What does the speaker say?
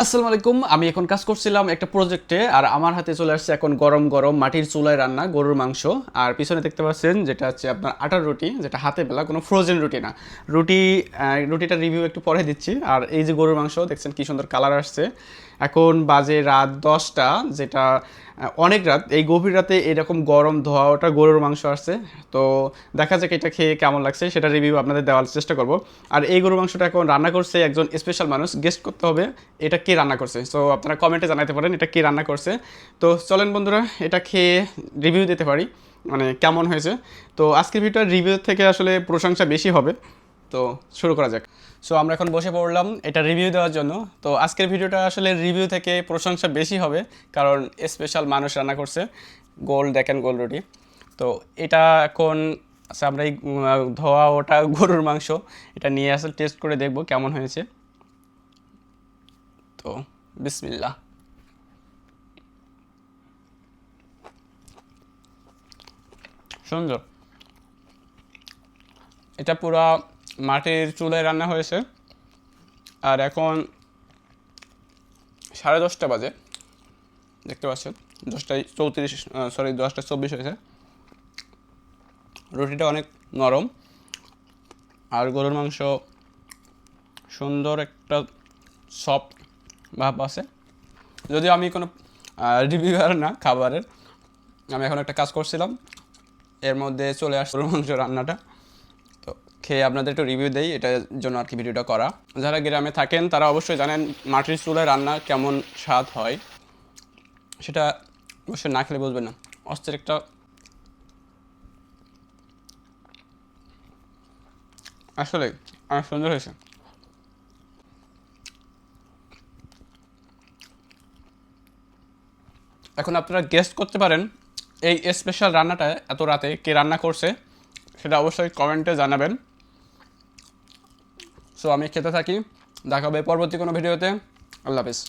আসসালামু আলাইকুম। আমি এখন কাজ করছিলাম একটা প্রজেক্টে, আর আমার হাতে চলে আসছে এখন গরম গরম মাটির চুলায় রান্না গরুর মাংস। আর পিছনে দেখতে পাচ্ছেন যেটা হচ্ছে আপনার আটার রুটি, যেটা হাতে বেলা, কোনো ফ্রোজেন রুটি না। রুটি রুটিটার রিভিউ একটু পরে দিচ্ছি। আর এই যে গরুর মাংস দেখছেন কি সুন্দর কালার আসছে। এখন বাজে রাত 10টা, যেটা অনেক রাত। এই গভীর রাতে এরকম গরম ধোয়া ওটা গরুর মাংস আসছে। তো দেখা যাক এটা খেয়ে কেমন লাগছে, সেটা রিভিউ আপনাদের দেওয়ার চেষ্টা করব। আর এই গরুর মাংসটা এখন রান্না করছে একজন স্পেশাল মানুষ, গেস্ট করতে হবে এটা কে রান্না করছে। সো আপনারা কমেন্টে জানাতে পারেন এটা কে রান্না করছে। তো চলেন বন্ধুরা এটা খেয়ে রিভিউ দিতে পারি, মানে কেমন হয়েছে। তো আজকের ভিডিওর রিভিউ থেকে আসলে প্রশংসা বেশি হবে। তো শুরু করা যাক। সো আমরা এখন বসে পড়লাম এটা রিভিউ দেওয়ার জন্য। তো আজকের ভিডিওটা আসলে রিভিউ থেকে প্রশংসা বেশি হবে, কারণ স্পেশাল মানুষ রান্না করছে। গোল দেখেন, গোল রুটি। তো এটা এখন আচ্ছা আমরা এই ধোয়া ওটা গরুর মাংস এটা নিয়ে আসলে টেস্ট করে দেখব কেমন হয়েছে। তো বিসমিল্লাহ। সুন্দর। এটা পুরা মাটির চুলায় রান্না হয়েছে। আর এখন 10:30 বাজে, দেখতে পাচ্ছেন 10:34, সরি 10:24 হয়েছে। রুটিটা অনেক নরম, আর গরুর মাংস সুন্দর একটা সফট ভাব আছে। যদিও আমি কোনো রিভিউয়ার না খাবারের, আমি এখন একটা কাজ করছিলাম, এর মধ্যে চলে আসছে গরুর মাংস রান্নাটা। তো খেয়ে আপনাদের একটু রিভিউ দেই, এটার জন্য আর কি ভিডিওটা করা। যারা গ্রামে থাকেন তারা অবশ্যই জানেন মাটির চুলায় রান্না কেমন স্বাদ হয়, সেটা অবশ্যই না খেলে বুঝবেন না। অস্থির একটা আসলে অনেক সুন্দর হয়েছে। এখন আপনারা গেস্ট করতে পারেন এই স্পেশাল রান্নাটা এত রাতে কে রান্না করছে, সেটা অবশ্যই কমেন্টে জানাবেন। সো আমি খেতে থাকি, দেখা হবে পরবর্তী কোনো ভিডিওতে। আল্লাহ হাফিজ।